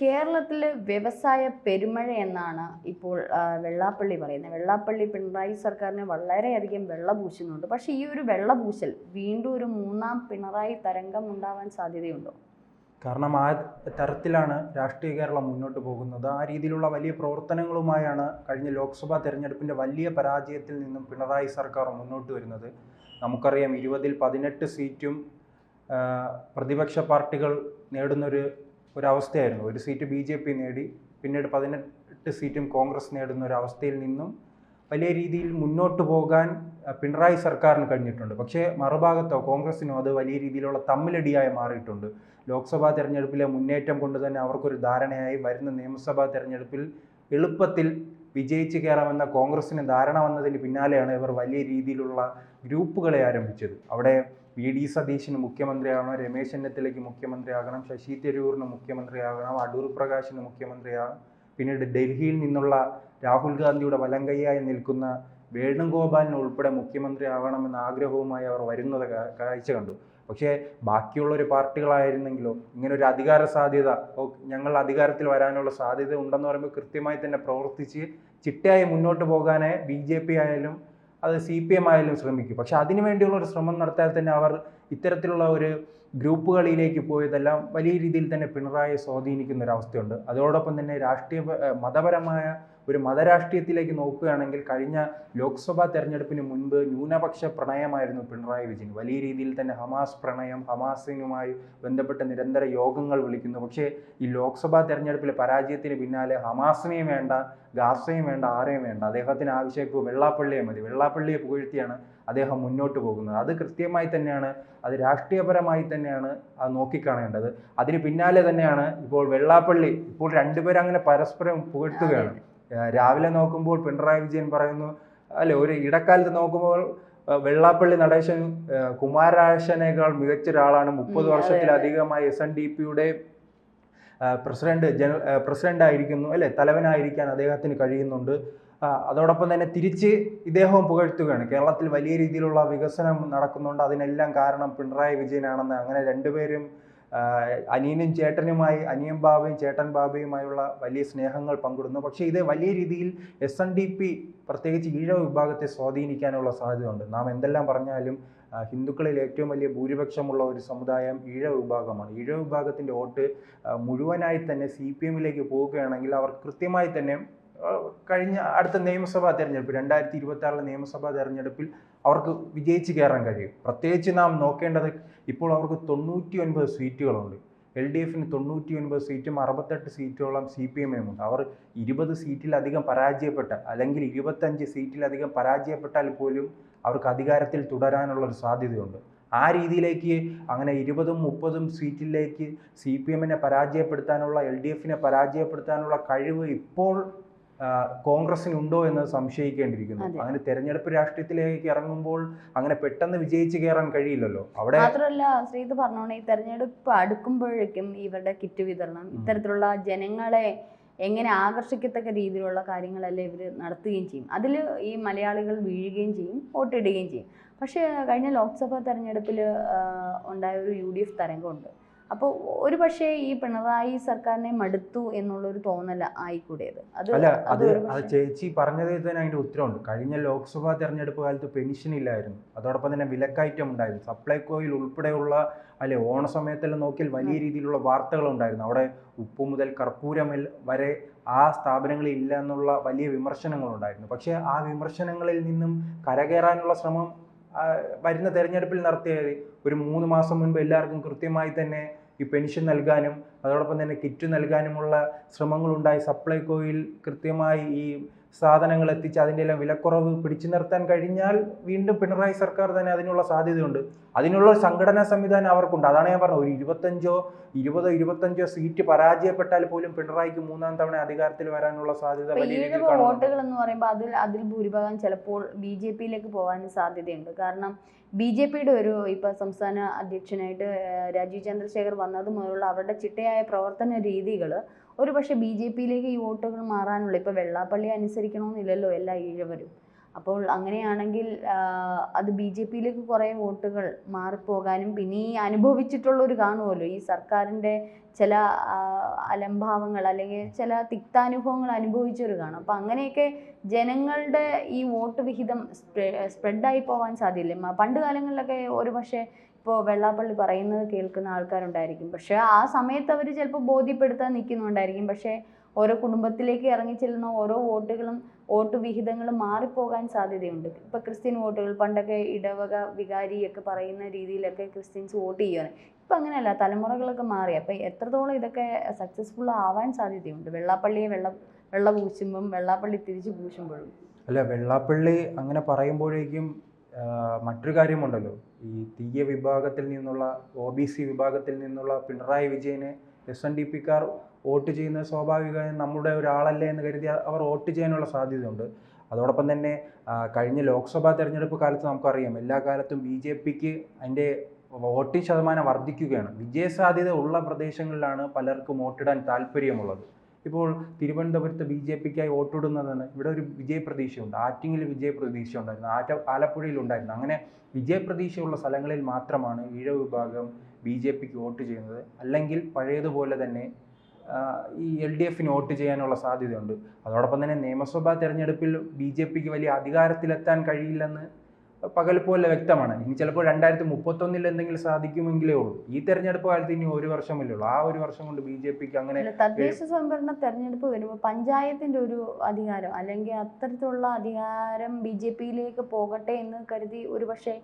കേരളത്തിൽ വ്യവസായ പെരുമഴ എന്നാണ് ഇപ്പോൾ വെള്ളാപ്പള്ളി പറയുന്നത്. വെള്ളാപ്പള്ളി പിണറായി സർക്കാരിനെ വളരെയധികം വെള്ളപൂശുന്നുണ്ട്. പക്ഷേ ഈ ഒരു വെള്ളപൂശൽ വീണ്ടും ഒരു മൂന്നാം പിണറായി തരംഗം ഉണ്ടാവാൻ സാധ്യതയുണ്ടോ? കാരണം ആ തരത്തിലാണ് രാഷ്ട്രീയ കേരളം മുന്നോട്ട് പോകുന്നത്. ആ രീതിയിലുള്ള വലിയ പ്രവർത്തനങ്ങളുമായാണ് കഴിഞ്ഞ ലോക്സഭാ തെരഞ്ഞെടുപ്പിൻ്റെ വലിയ പരാജയത്തിൽ നിന്നും പിണറായി സർക്കാർ മുന്നോട്ട് വരുന്നത്. നമുക്കറിയാം 20-ൽ 18 സീറ്റും പ്രതിപക്ഷ പാർട്ടികൾ ഒരവസ്ഥയായിരുന്നു. ഒരു സീറ്റ് BJP നേടി, പിന്നീട് 18 സീറ്റും കോൺഗ്രസ് നേടുന്ന ഒരവസ്ഥയിൽ നിന്നും വലിയ രീതിയിൽ മുന്നോട്ട് പോകാൻ പിണറായി സർക്കാരിന് കഴിഞ്ഞിട്ടുണ്ട്. പക്ഷേ മറുഭാഗത്തോ കോൺഗ്രസിനോ അത് വലിയ രീതിയിലുള്ള തമ്മിലടിയായി മാറിയിട്ടുണ്ട്. ലോക്സഭാ തെരഞ്ഞെടുപ്പിലെ മുന്നേറ്റം കൊണ്ട് തന്നെ അവർക്കൊരു ധാരണയായി വരുന്ന നിയമസഭാ തെരഞ്ഞെടുപ്പിൽ എളുപ്പത്തിൽ വിജയിച്ച് കയറാമെന്ന കോൺഗ്രസിന് ധാരണ വന്നതിന് പിന്നാലെയാണ് ഇവർ വലിയ രീതിയിലുള്ള ഗ്രൂപ്പുകളെ ആരംഭിച്ചത്. അവിടെ VD സതീശന് മുഖ്യമന്ത്രിയാകണം, രമേശ് ചെന്നിത്തലയ്ക്ക് മുഖ്യമന്ത്രിയാകണം, ശശി തരൂരിന് മുഖ്യമന്ത്രിയാകണം, അടൂർ പ്രകാശിന് മുഖ്യമന്ത്രിയാകണം, പിന്നീട് ഡൽഹിയിൽ നിന്നുള്ള രാഹുൽ ഗാന്ധിയുടെ വലങ്കയ്യായി നിൽക്കുന്ന വേണുഗോപാലിന് ഉൾപ്പെടെ മുഖ്യമന്ത്രിയാകണമെന്ന ആഗ്രഹവുമായി അവർ വരുന്നത് കാഴ്ച കണ്ടു. പക്ഷേ ബാക്കിയുള്ളൊരു പാർട്ടികളായിരുന്നെങ്കിലോ ഇങ്ങനൊരു അധികാര സാധ്യത, ഞങ്ങൾ അധികാരത്തിൽ വരാനുള്ള സാധ്യത ഉണ്ടെന്ന് പറയുമ്പോൾ കൃത്യമായി തന്നെ പ്രവർത്തിച്ച് ചിട്ടയായി മുന്നോട്ട് പോകാനേ BJP ആയാലും അത് CPM ആയാലും ശ്രമിക്കും. പക്ഷെ അതിനുവേണ്ടിയുള്ള ഒരു ശ്രമം നടത്തിയാൽ തന്നെ അവർ ഇത്തരത്തിലുള്ള ഒരു ഗ്രൂപ്പുകളിലേക്ക് പോയതെല്ലാം വലിയ രീതിയിൽ തന്നെ പിണറായിയെ സ്വാധീനിക്കുന്ന ഒരവസ്ഥയുണ്ട്. അതോടൊപ്പം തന്നെ മതപരമായ ഒരു മതരാഷ്ട്രീയത്തിലേക്ക് നോക്കുകയാണെങ്കിൽ കഴിഞ്ഞ ലോക്സഭാ തെരഞ്ഞെടുപ്പിന് മുൻപ് ന്യൂനപക്ഷ പ്രണയമായിരുന്നു പിണറായി വിജയൻ. വലിയ രീതിയിൽ തന്നെ ഹമാസ് പ്രണയം, ഹമാസിനുമായി ബന്ധപ്പെട്ട നിരന്തര യോഗങ്ങൾ വിളിക്കുന്നു. പക്ഷേ ഈ ലോക്സഭാ തെരഞ്ഞെടുപ്പിലെ പരാജയത്തിന് പിന്നാലെ ഹമാസിനെയും വേണ്ട, ഗാസയും വേണ്ട, ആരെയും വേണ്ട, അദ്ദേഹത്തിന് ആവശ്യം ഇപ്പോൾ വെള്ളാപ്പള്ളിയെ മതി. വെള്ളാപ്പള്ളിയെ പുകഴ്ത്തിയാണ് അദ്ദേഹം മുന്നോട്ട് പോകുന്നത്. അത് കൃത്യമായി തന്നെയാണ്, അത് രാഷ്ട്രീയപരമായി തന്നെയാണ് അത് നോക്കിക്കാണേണ്ടത്. അതിന് പിന്നാലെ തന്നെയാണ് ഇപ്പോൾ വെള്ളാപ്പള്ളി, ഇപ്പോൾ രണ്ടുപേരും അങ്ങനെ പരസ്പരം പുകഴ്ത്തുകയാണ്. രാവിലെ നോക്കുമ്പോൾ പിണറായി വിജയൻ പറയുന്നു, അല്ലെ, ഒരു ഇടക്കാലത്ത് നോക്കുമ്പോൾ വെള്ളാപ്പള്ളി നടേശൻ കുമാരനാശനേക്കാൾ മികച്ച ഒരാളാണ്, 30 വർഷത്തിലധികമായി SNDPയുടെ പ്രസിഡന്റ് ആയിരിക്കുന്നു, അല്ലെ, തലവനായിരിക്കാൻ അദ്ദേഹത്തിന് കഴിയുന്നുണ്ട്. അതോടൊപ്പം തന്നെ തിരിച്ച് ഇദ്ദേഹവും പുകഴ്ത്തുകയാണ്. കേരളത്തിൽ വലിയ രീതിയിലുള്ള വികസനം നടക്കുന്നുണ്ട്, അതിനെല്ലാം കാരണം പിണറായി വിജയനാണെന്ന്. അങ്ങനെ രണ്ടുപേരും അനിയനും ചേട്ടനുമായി, അനിയൻ ബാബയും ചേട്ടൻ ബാബയുമായുള്ള വലിയ സ്നേഹങ്ങൾ പങ്കിടുന്നു. പക്ഷേ ഇത് വലിയ രീതിയിൽ SNDP പ്രത്യേകിച്ച് ഈഴവ വിഭാഗത്തെ സ്വാധീനിക്കാനുള്ള സാധ്യതയുണ്ട്. നാം എന്തെല്ലാം പറഞ്ഞാലും ഹിന്ദുക്കളിൽ ഏറ്റവും വലിയ ഭൂരിപക്ഷമുള്ള ഒരു സമുദായം ഈഴവ വിഭാഗമാണ്. ഈഴവ വിഭാഗത്തിൻ്റെ വോട്ട് മുഴുവനായി തന്നെ CPMലേക്ക് പോവുകയാണെങ്കിൽ അവർ കൃത്യമായി തന്നെ കഴിഞ്ഞ അടുത്ത നിയമസഭാ തെരഞ്ഞെടുപ്പ് 2026 നിയമസഭാ തെരഞ്ഞെടുപ്പിൽ അവർക്ക് വിജയിച്ച് കയറാൻ കഴിയും. പ്രത്യേകിച്ച് നാം നോക്കേണ്ടത് ഇപ്പോൾ അവർക്ക് 99 സീറ്റുകളുണ്ട്. LDFന് 99 സീറ്റും 68 സീറ്റോളം CPMമുണ്ട്. അവർ 20 സീറ്റിലധികം പരാജയപ്പെട്ട, അല്ലെങ്കിൽ 25 സീറ്റിലധികം പരാജയപ്പെട്ടാൽ പോലും അവർക്ക് അധികാരത്തിൽ തുടരാനുള്ളൊരു സാധ്യതയുണ്ട്. ആ രീതിയിലേക്ക് അങ്ങനെ 20-ഉം 30-ഉം സീറ്റിലേക്ക് CPMനെ പരാജയപ്പെടുത്താനുള്ള, LDFനെ പരാജയപ്പെടുത്താനുള്ള കഴിവ് ഇപ്പോൾ കോൺഗ്രസിനുണ്ടോ എന്ന് സംശയിക്കേണ്ടിയിരിക്കുന്നു. അങ്ങനെ തെരഞ്ഞെടുപ്പ് രാഷ്ട്രീയത്തിലേക്ക് ഇറങ്ങുമ്പോൾ അങ്ങനെ പെട്ടെന്ന് വിജയിച്ച് കയറാൻ കഴിയില്ലല്ലോ. അവിടെ മാത്രമല്ല, ശ്രീത് പറഞ്ഞോണേ, ഈ തെരഞ്ഞെടുപ്പ് അടുക്കുമ്പോഴേക്കും ഇവരുടെ കിറ്റ് വിതരണം, ഇത്തരത്തിലുള്ള ജനങ്ങളെ എങ്ങനെ ആകർഷിക്കത്തക്ക രീതിയിലുള്ള കാര്യങ്ങളെല്ലാം ഇവർ നടത്തുകയും ചെയ്യും. അതിൽ ഈ മലയാളികൾ വീഴുകയും ചെയ്യും, വോട്ടിടുകയും ചെയ്യും. പക്ഷേ കഴിഞ്ഞ ലോക്സഭാ തെരഞ്ഞെടുപ്പിൽ ഉണ്ടായ ഒരു UDF തരംഗമുണ്ട്. അപ്പോൾ ഒരു പക്ഷേ ഈ പിണറായി സർക്കാരിനെ മടുത്തു എന്നുള്ളൊരു തോന്നല ആയിക്കൂടിയത്. അത് ചേച്ചി പറഞ്ഞതിൽ തന്നെ അതിൻ്റെ ഉത്തരവുണ്ട്. കഴിഞ്ഞ ലോക്സഭാ തെരഞ്ഞെടുപ്പ് കാലത്ത് പെൻഷൻ ഇല്ലായിരുന്നു, അതോടൊപ്പം തന്നെ വിലക്കയറ്റം ഉണ്ടായിരുന്നു. സപ്ലൈകോയിൽ ഉൾപ്പെടെയുള്ള, അല്ലെ, ഓണസമയത്തെല്ലാം നോക്കിയാൽ വലിയ രീതിയിലുള്ള വാർത്തകളുണ്ടായിരുന്നു. അവിടെ ഉപ്പ് മുതൽ കർപ്പൂരം വരെ ആ സ്ഥാപനങ്ങളിൽ ഇല്ല എന്നുള്ള വലിയ വിമർശനങ്ങളുണ്ടായിരുന്നു. പക്ഷേ ആ വിമർശനങ്ങളിൽ നിന്നും കരകയറാനുള്ള ശ്രമം വരുന്ന തെരഞ്ഞെടുപ്പിൽ നടത്തിയത് ഒരു 3 മാസം മുൻപ് എല്ലാവർക്കും കൃത്യമായി തന്നെ ഈ പെൻഷൻ നൽകാനും അതോടൊപ്പം തന്നെ കിറ്റ് നൽകാനുമുള്ള ശ്രമങ്ങളുണ്ടായി. സപ്ലൈകോയിൽ കൃത്യമായി ഈ സാധനങ്ങൾ എത്തിച്ച് അതിൻ്റെ എല്ലാം വിലക്കുറവ് പിടിച്ചു നിർത്താൻ കഴിഞ്ഞാൽ വീണ്ടും പിണറായി സർക്കാർ തന്നെ അതിനുള്ള സാധ്യതയുണ്ട്. അതിനുള്ള സംഘടനാ സംവിധാനം അവർക്കുണ്ട്. അതാണ് ഞാൻ പറഞ്ഞത്, ഒരു 20-25 സീറ്റ് പരാജയപ്പെട്ടാൽ പോലും പിണറായിക്ക് 3-ാം തവണ അധികാരത്തിൽ വരാനുള്ള സാധ്യത വലിയ രീതിയിൽ കാണുന്നു. വോട്ടുകൾ എന്ന് പറയുമ്പോൾ അതിൽ ഭൂരിഭാഗം ചിലപ്പോൾ BJPയിലേക്ക് പോകാൻ സാധ്യതയുണ്ട്. കാരണം BJPയുടെ ഇപ്പോൾ സംസ്ഥാന അധ്യക്ഷനായിട്ട് രാജീവ് ചന്ദ്രശേഖർ വന്നത് മുതലുള്ള അവരുടെ ചിട്ടയായ പ്രവർത്തന രീതികൾ ഒരു പക്ഷേ BJPയിലേക്ക് ഈ വോട്ടുകൾ മാറാനുള്ള, ഇപ്പോൾ വെള്ളാപ്പള്ളി അനുസരിക്കണമെന്നില്ലല്ലോ എല്ലാ ഈഴവരും. അപ്പോൾ അങ്ങനെയാണെങ്കിൽ അത് ബി ജെ പിയിലേക്ക് കുറേ വോട്ടുകൾ മാറിപ്പോകാനും പിന്നെ ഈ അനുഭവിച്ചിട്ടുള്ളവർ കാണുമല്ലോ ഈ സർക്കാരിൻ്റെ ചില അലംഭാവങ്ങൾ അല്ലെങ്കിൽ ചില തിക്താനുഭവങ്ങൾ അനുഭവിച്ചവർ കാണും. അപ്പം അങ്ങനെയൊക്കെ ജനങ്ങളുടെ ഈ വോട്ട് വിഹിതം സ്പ്രെഡായി പോകാൻ സാധ്യതയില്ല. പണ്ട് കാലങ്ങളിലൊക്കെ ഒരു പക്ഷേ ഇപ്പോൾ വെള്ളാപ്പള്ളി പറയുന്നത് കേൾക്കുന്ന ആൾക്കാരുണ്ടായിരിക്കും, പക്ഷേ ആ സമയത്ത് അവർ ചിലപ്പോൾ ബോധ്യപ്പെടുത്താൻ നിൽക്കുന്നുണ്ടായിരിക്കും. പക്ഷേ ഓരോ കുടുംബത്തിലേക്ക് ഇറങ്ങിച്ചെല്ലുന്ന ഓരോ വോട്ട് വിഹിതങ്ങളും മാറിപ്പോകാൻ സാധ്യതയുണ്ട്. ഇപ്പോൾ ക്രിസ്ത്യൻ വോട്ടുകൾ പണ്ടൊക്കെ ഇടവക വികാരിയൊക്കെ പറയുന്ന രീതിയിലൊക്കെ ക്രിസ്ത്യൻസ് വോട്ട് ചെയ്യുകയാണ്. ഇപ്പം അങ്ങനെയല്ല, തലമുറകളൊക്കെ മാറി. അപ്പം എത്രത്തോളം ഇതൊക്കെ സക്സസ്ഫുൾ ആവാൻ സാധ്യതയുണ്ട് വെള്ളാപ്പള്ളിയെ വെള്ള പൂശുമ്പം വെള്ളാപ്പള്ളി തിരിച്ചു പൂശുമ്പോഴും. അല്ല, വെള്ളാപ്പള്ളി അങ്ങനെ പറയുമ്പോഴേക്കും മറ്റൊരു കാര്യമുണ്ടല്ലോ, ഈ തീയ വിഭാഗത്തിൽ നിന്നുള്ള OBC വിഭാഗത്തിൽ നിന്നുള്ള പിണറായി വിജയന് SNDPക്കാർ വോട്ട് ചെയ്യുന്നത് സ്വാഭാവികമായും നമ്മുടെ ഒരാളല്ലേ എന്ന് കരുതി അവർ വോട്ട് ചെയ്യാനുള്ള സാധ്യതയുണ്ട്. അതോടൊപ്പം തന്നെ കഴിഞ്ഞ ലോക്സഭാ തെരഞ്ഞെടുപ്പ് കാലത്ത് നമുക്കറിയാം, എല്ലാ കാലത്തും BJPക്ക് അതിൻ്റെ വോട്ടിംഗ് ശതമാനം വർദ്ധിക്കുകയാണ്. വിജയസാധ്യത ഉള്ള പ്രദേശങ്ങളിലാണ് പലർക്കും വോട്ടിടാൻ താല്പര്യമുള്ളത്. ഇപ്പോൾ തിരുവനന്തപുരത്ത് BJPക്കായി വോട്ടിടുന്നതാണ് ഇവിടെ ഒരു വിജയപ്രതീക്ഷയുണ്ട്. ആറ്റിങ്ങിൽ വിജയപ്രതീക്ഷ ഉണ്ടായിരുന്നു, ആലപ്പുഴയിൽ ഉണ്ടായിരുന്നു. അങ്ങനെ വിജയപ്രതീക്ഷയുള്ള സ്ഥലങ്ങളിൽ മാത്രമാണ് ഈഴവ വിഭാഗം BJPക്ക് വോട്ട് ചെയ്യുന്നത്. അല്ലെങ്കിൽ പഴയതുപോലെ തന്നെ ഈ LDFന് വോട്ട് ചെയ്യാനുള്ള സാധ്യതയുണ്ട്. അതോടൊപ്പം തന്നെ നിയമസഭാ തെരഞ്ഞെടുപ്പിൽ BJPക്ക് വലിയ അധികാരത്തിലെത്താൻ കഴിയില്ലെന്ന് പകൽ പോലെ വ്യക്തമാണ്. ഇനി ചിലപ്പോൾ 2031 എന്തെങ്കിലും സാധിക്കുമെങ്കിലേ ഉള്ളൂ. ഈ തെരഞ്ഞെടുപ്പ് കാലത്ത് ഇനി ഒരു വർഷമല്ലേ ഉള്ളൂ. ആ ഒരു വർഷം കൊണ്ട് BJPക്ക് അങ്ങനെ തദ്ദേശ സ്വയംഭരണ തെരഞ്ഞെടുപ്പ് വരുമ്പോൾ പഞ്ചായത്തിന്റെ ഒരു അധികാരം അല്ലെങ്കിൽ അത്തരത്തിലുള്ള അധികാരം BJPയിലേക്ക് പോകട്ടെ എന്ന് കരുതി ഒരു പക്ഷേ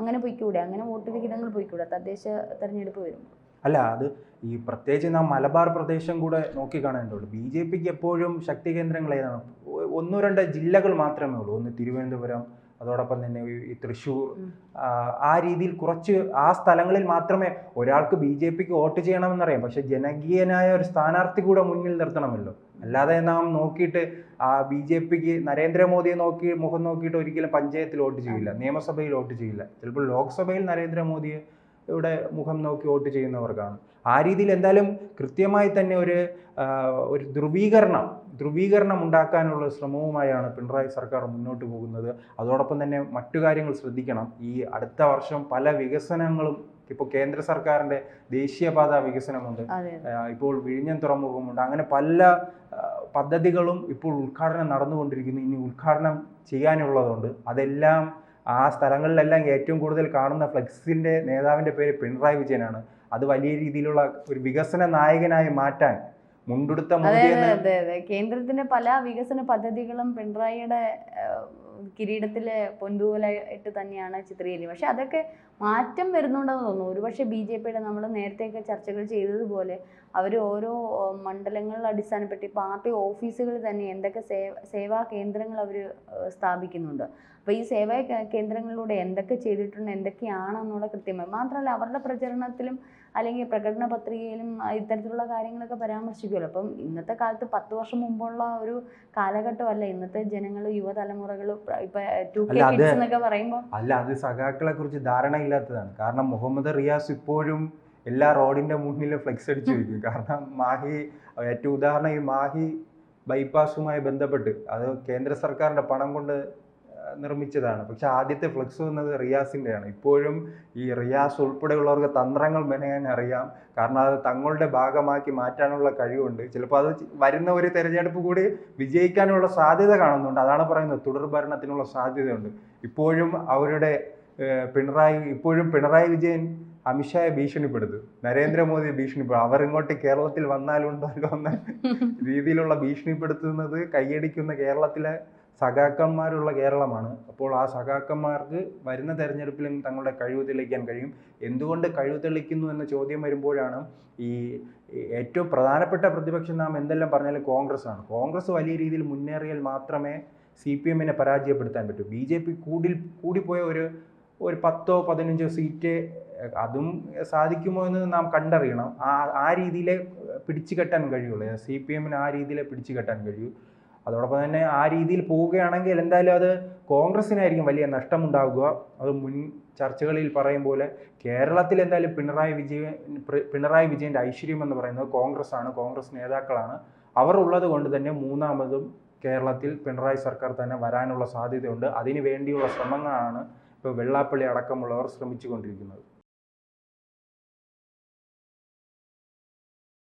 അങ്ങനെ പോയിക്കൂടെ, അങ്ങനെ വോട്ട് വിഹിതങ്ങൾ പോയിക്കൂടെ തദ്ദേശ തെരഞ്ഞെടുപ്പ് വരുമ്പോൾ? അല്ല, അത് ഈ പ്രത്യേകിച്ച് നാം മലബാർ പ്രദേശം കൂടെ നോക്കിക്കാണേണ്ടതുള്ളൂ. BJPക്ക് എപ്പോഴും ശക്തി കേന്ദ്രങ്ങൾ ഏതാണ്? 1-2 ജില്ലകൾ മാത്രമേ ഉള്ളൂ. ഒന്ന് തിരുവനന്തപുരം, അതോടൊപ്പം തന്നെ ഈ തൃശ്ശൂർ, ആ രീതിയിൽ കുറച്ച് ആ സ്ഥലങ്ങളിൽ മാത്രമേ ഒരാൾക്ക് BJPക്ക് വോട്ട് ചെയ്യണമെന്നറിയാം. പക്ഷെ ജനകീയനായ ഒരു സ്ഥാനാർത്ഥി കൂടെ മുന്നിൽ നിർത്തണമല്ലോ. അല്ലാതെ നാം നോക്കിയിട്ട് BJPക്ക് നരേന്ദ്രമോദിയെ മുഖം നോക്കിയിട്ട് ഒരിക്കലും പഞ്ചായത്തിൽ വോട്ട് ചെയ്യില്ല, നിയമസഭയിൽ വോട്ട് ചെയ്യില്ല. ചിലപ്പോൾ ലോക്സഭയിൽ നരേന്ദ്രമോദിയെ ഇവിടെ മുഖം നോക്കി വോട്ട് ചെയ്യുന്നവർക്കാണ്. ആ രീതിയിൽ എന്തായാലും കൃത്യമായി തന്നെ ഒരു ധ്രുവീകരണം ഉണ്ടാക്കാനുള്ള ശ്രമവുമായാണ് പിണറായി സർക്കാർ മുന്നോട്ട് പോകുന്നത്. അതോടൊപ്പം തന്നെ മറ്റു കാര്യങ്ങൾ ശ്രദ്ധിക്കണം. ഈ അടുത്ത വർഷം പല വികസനങ്ങളും, ഇപ്പോൾ കേന്ദ്ര സർക്കാരിൻ്റെ ദേശീയപാത വികസനമുണ്ട്, ഇപ്പോൾ വിഴിഞ്ഞം തുറമുഖമുണ്ട്, അങ്ങനെ പല പദ്ധതികളും ഇപ്പോൾ ഉദ്ഘാടനം നടന്നുകൊണ്ടിരിക്കുന്നു. ഇനി ഉദ്ഘാടനം ചെയ്യാനുള്ളതുണ്ട്. അതെല്ലാം ആ സ്ഥലങ്ങളിലെല്ലാം ഏറ്റവും കൂടുതൽ കാണുന്ന ഫ്ലെക്സിൻ്റെ നേതാവിൻ്റെ പേര് പിണറായി വിജയനാണ്. അത് വലിയ രീതിയിലുള്ള ഒരു വികസന നായകനായി മാറ്റാൻ മുണ്ടെടുത്ത കേന്ദ്രത്തിന്റെ പല വികസന പദ്ധതികളും പിണറായിയുടെ കിരീടത്തിലെ പൊന്തൂലായിട്ട് തന്നെയാണ് ചിത്രീകരിക്കുന്നത്. പക്ഷെ അതൊക്കെ മാറ്റം വരുന്നുണ്ടെന്ന് തോന്നുന്നു. ഒരുപക്ഷെ BJPയുടെ നമ്മൾ നേരത്തെയൊക്കെ ചർച്ചകൾ ചെയ്തതുപോലെ അവർ ഓരോ മണ്ഡലങ്ങളിൽ അടിസ്ഥാനപ്പെട്ട് പാർട്ടി ഓഫീസുകളിൽ തന്നെ എന്തൊക്കെ സേവാ കേന്ദ്രങ്ങൾ അവർ സ്ഥാപിക്കുന്നുണ്ട്. അപ്പോൾ ഈ സേവാ കേന്ദ്രങ്ങളിലൂടെ എന്തൊക്കെ ചെയ്തിട്ടുണ്ട്, എന്തൊക്കെയാണെന്നുള്ള കൃത്യമായി, മാത്രമല്ല അവരുടെ പ്രചരണത്തിലും അല്ലെങ്കിൽ പ്രകടന പത്രികയിലും ഇത്തരത്തിലുള്ള കാര്യങ്ങളൊക്കെ പരാമർശിക്കുമല്ലോ. അപ്പം ഇന്നത്തെ കാലത്ത് 10 വർഷം മുമ്പുള്ള ഒരു കാലഘട്ടമല്ല ഇന്നത്തെ ജനങ്ങൾ, യുവതലമുറകൾ ഇപ്പൊ 2K കിഡ്സ് എന്നൊക്കെ പറയുമ്പോൾ. അല്ല, അത് സഖാക്കളെ കുറിച്ച് ധാരണയില്ലാത്തതാണ്. കാരണം മുഹമ്മദ് റിയാസ് ഇപ്പോഴും എല്ലാ റോഡിന്റെ മുന്നിൽ ഫ്ലെക്സ് അടിച്ചു വയ്ക്കും. കാരണം മാഹി ഏറ്റവും ഉദാഹരണം, ഈ മാഹി ബൈപ്പാസുമായി ബന്ധപ്പെട്ട് അത് കേന്ദ്ര സർക്കാരിന്റെ പണം കൊണ്ട് നിർമ്മിച്ചതാണ്. പക്ഷെ ആദ്യത്തെ ഫ്ലെക്സ് വന്നത് റിയാസിൻ്റെയാണ്. ഇപ്പോഴും ഈ റിയാസ് ഉൾപ്പെടെയുള്ളവർക്ക് തന്ത്രങ്ങൾ മെനയാൻ അറിയാം. കാരണം അത് തങ്ങളുടെ ഭാഗമാക്കി മാറ്റാനുള്ള കഴിവുണ്ട്. ചിലപ്പോൾ അത് വരുന്ന ഒരു തെരഞ്ഞെടുപ്പ് കൂടി വിജയിക്കാനുള്ള സാധ്യത കാണുന്നുണ്ട്. അതാണ് പറയുന്നത്, തുടർ ഭരണത്തിനുള്ള സാധ്യതയുണ്ട്. ഇപ്പോഴും പിണറായി വിജയൻ അമിത്ഷായെ ഭീഷണിപ്പെടുത്തും, നരേന്ദ്രമോദിയെ ഭീഷണിപ്പെടുത്തും. അവർ ഇങ്ങോട്ട് കേരളത്തിൽ വന്നാലുണ്ടോ എന്ന രീതിയിലുള്ള ഭീഷണിപ്പെടുത്തുന്നത് കൈയടിക്കുന്ന കേരളത്തിലെ സഖാക്കന്മാരുള്ള കേരളമാണ്. അപ്പോൾ ആ സഖാക്കന്മാർക്ക് വരുന്ന തെരഞ്ഞെടുപ്പിലും തങ്ങളുടെ കഴിവ് തെളിയിക്കാൻ കഴിയും. എന്തുകൊണ്ട് കഴിവ് തെളിയിക്കുന്നു എന്ന ചോദ്യം വരുമ്പോഴാണ് ഈ ഏറ്റവും പ്രധാനപ്പെട്ട പ്രതിപക്ഷം നാം എന്തെല്ലാം പറഞ്ഞാലും കോൺഗ്രസ്സാണ്. കോൺഗ്രസ് വലിയ രീതിയിൽ മുന്നേറിയാൽ മാത്രമേ CPMനെ പരാജയപ്പെടുത്താൻ പറ്റൂ. BJP കൂടിപ്പോയ ഒരു 10-15 സീറ്റ്, അതും സാധിക്കുമോ എന്ന് നാം കണ്ടറിയണം. ആ രീതിയിലെ പിടിച്ചു കെട്ടാൻ കഴിയുള്ളൂ. CPMന് ആ രീതിയിലെ പിടിച്ചു കെട്ടാൻ കഴിയൂ. അതോടൊപ്പം തന്നെ ആ രീതിയിൽ പോവുകയാണെങ്കിൽ എന്തായാലും അത് കോൺഗ്രസിനായിരിക്കും വലിയ നഷ്ടമുണ്ടാകുക. അത് മുൻ ചർച്ചകളിൽ പറയും പോലെ കേരളത്തിൽ എന്തായാലും പിണറായി വിജയൻ്റെ ഐശ്വര്യം എന്ന് പറയുന്നത് കോൺഗ്രസ് ആണ്, കോൺഗ്രസ് നേതാക്കളാണ്. അവർ ഉള്ളത് കൊണ്ട് തന്നെ മൂന്നാമതും കേരളത്തിൽ പിണറായി സർക്കാർ തന്നെ വരാനുള്ള സാധ്യതയുണ്ട്. അതിനു വേണ്ടിയുള്ള ശ്രമങ്ങളാണ് ഇപ്പോൾ വെള്ളാപ്പള്ളി അടക്കമുള്ളവർ ശ്രമിച്ചുകൊണ്ടിരിക്കുന്നത്.